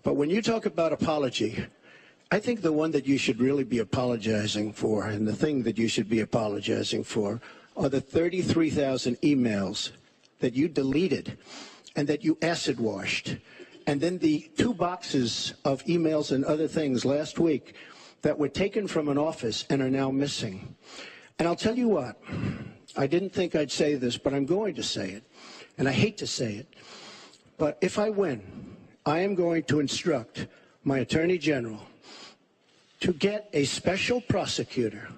But when you talk about apology, I think the one that you should really be apologizing for, and the thing that you should be apologizing for, are the 33,000 emails that you deleted and that you acid washed. And then the 2 boxes of emails and other things last week that were taken from an office and are now missing. And I'll tell you what, I didn't think I'd say this, but I'm going to say it. And I hate to say it. But if I win, I am going to instruct my Attorney General to get a special prosecutor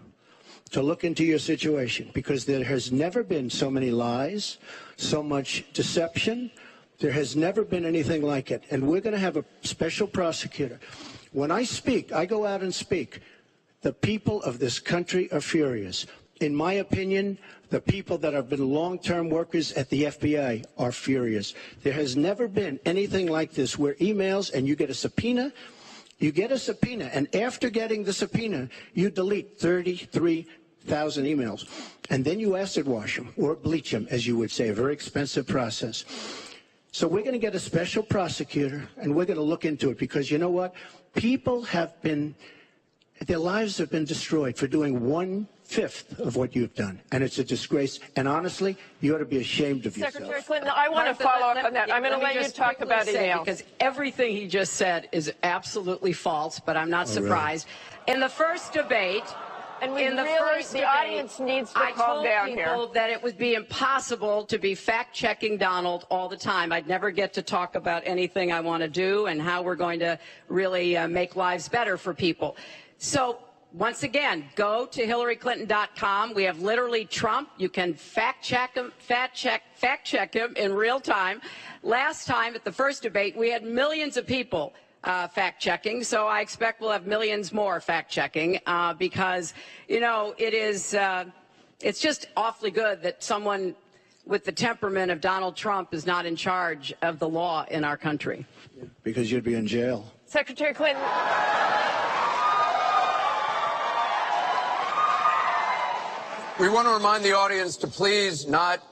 to look into your situation, because there has never been so many lies, so much deception. There has never been anything like it. And we're going to have a special prosecutor. When I speak, I go out and speak. The people of this country are furious. In my opinion, the people that have been long-term workers at the FBI are furious. There has never been anything like this where emails and you get a subpoena, and after getting the subpoena, you delete 33,000 emails. And then you acid wash them or bleach them, as you would say, a very expensive process. So we're going to get a special prosecutor, and we're going to look into it, because you know what? People have been, their lives have been destroyed for doing 1/5 of what you've done. And it's a disgrace. And honestly, you ought to be ashamed of yourself. Secretary Clinton, I want to follow up on that. I'm going to let you talk about email. Because everything he just said is absolutely false, but I'm not surprised. Really? In the first debate, the audience needs to calm down here. I told people that it would be impossible to be fact-checking Donald all the time. I'd never get to talk about anything I want to do and how we're going to really make lives better for people. So once again, go to HillaryClinton.com. We have literally Trump. You can fact-check him in real time. Last time at the first debate, we had millions of people fact-checking, so I expect we'll have millions more fact-checking because, you know, it's just awfully good that someone with the temperament of Donald Trump is not in charge of the law in our country. Because you'd be in jail. Secretary Clinton. We want to remind the audience to please not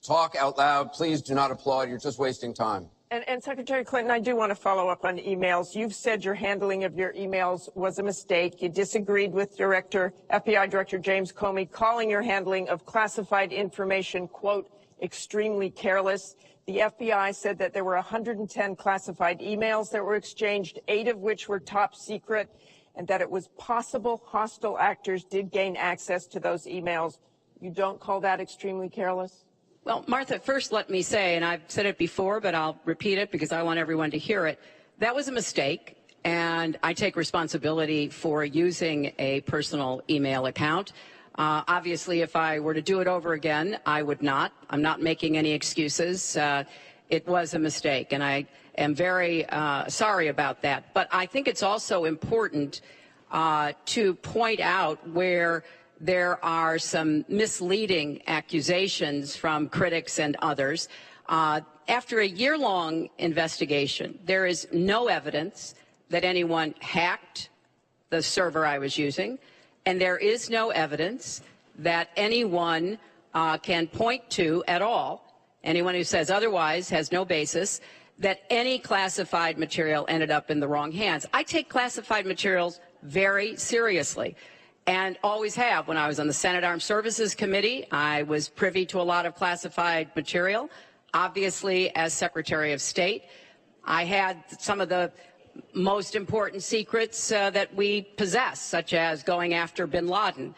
talk out loud. Please do not applaud. You're just wasting time. And Secretary Clinton, I do want to follow up on emails. You've said your handling of your emails was a mistake. You disagreed with FBI Director James Comey, calling your handling of classified information, quote, extremely careless. The FBI said that there were 110 classified emails that were exchanged, 8 of which were top secret, and that it was possible hostile actors did gain access to those emails. You don't call that extremely careless? Well, Martha, first let me say, and I've said it before, but I'll repeat it because I want everyone to hear it, that was a mistake, and I take responsibility for using a personal email account. Obviously, if I were to do it over again, I would not. I'm not making any excuses. It was a mistake, and I am very sorry about that. But I think it's also important to point out where there are some misleading accusations from critics and others. After a year-long investigation, there is no evidence that anyone hacked the server I was using, and there is no evidence that anyone can point to at all, anyone who says otherwise has no basis, that any classified material ended up in the wrong hands. I take classified materials very seriously, and always have. When I was on the Senate Armed Services Committee, I was privy to a lot of classified material. Obviously, as Secretary of State, I had some of the most important secrets that we possess, such as going after bin Laden.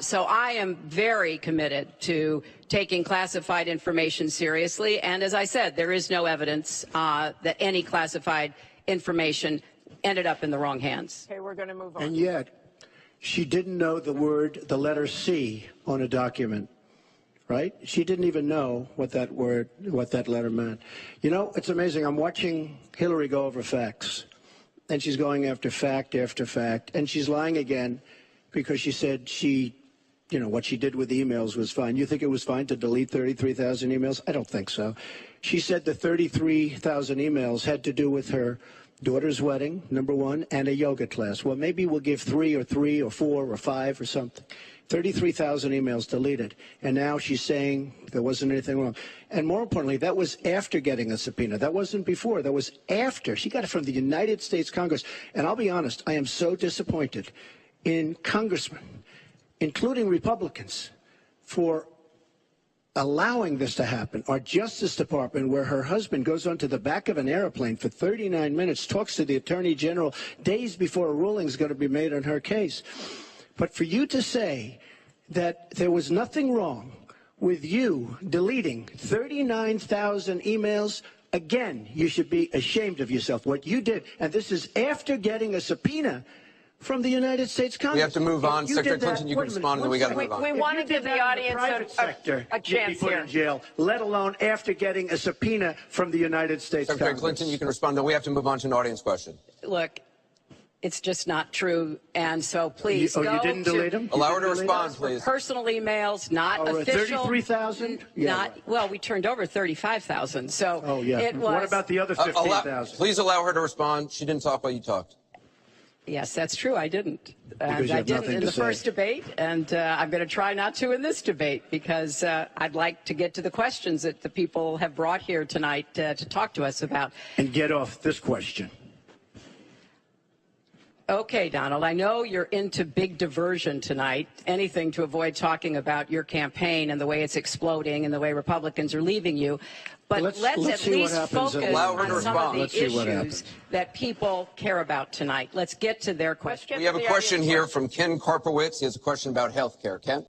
So I am very committed to taking classified information seriously. And as I said, there is no evidence that any classified information ended up in the wrong hands. Okay, we're going to move on. And yet, she didn't know the letter C on a document, right? She didn't even know what that letter meant. You know, it's amazing. I'm watching Hillary go over facts, and she's going after fact after fact, and she's lying again because she said what she did with emails was fine. You think it was fine to delete 33,000 emails? I don't think so. She said the 33,000 emails had to do with her daughter's wedding, number one, and a yoga class. Well, maybe we'll give 3 or 4 or 5 or something. 33,000 emails deleted. And now she's saying there wasn't anything wrong. And more importantly, that was after getting a subpoena. That wasn't before. That was after. She got it from the United States Congress. And I'll be honest, I am so disappointed in congressmen, including Republicans, for allowing this to happen. Our Justice Department, where her husband goes onto the back of an airplane for 39 minutes, talks to the Attorney General days before a ruling is going to be made on her case. But for you to say that there was nothing wrong with you deleting 39,000 emails, again, you should be ashamed of yourself. What you did, and this is after getting a subpoena from the United States Congress. We have to move on. Secretary Clinton, you can respond, and then we got to move on. We want to give the audience a chance put here. in jail, let alone after getting a subpoena from the United States Secretary Congress. Clinton, you can respond. Then we have to move on to an audience question. Look, it's just not true. And so please you go didn't to delete them? Allow her to respond, please. personal emails, not official. 33,000? Yeah. Well, we turned over 35,000. So Oh, yeah. it was. What about the other 15,000? Please allow her to respond. She didn't talk while you talked. Yes, that's true. I didn't. And you I have didn't nothing in to the say. first debate, and I'm going to try not to in this debate because I'd like to get to the questions that the people have brought here tonight to talk to us about. And get off this question. Okay, Donald, I know you're into big diversion tonight, anything to avoid talking about your campaign and the way it's exploding and the way Republicans are leaving you. But let's at least focus Allow her to on some of respond. the issues that people care about tonight. Let's get to their questions. We have a question here from Ken Karpowitz. He has a question about health care. Ken?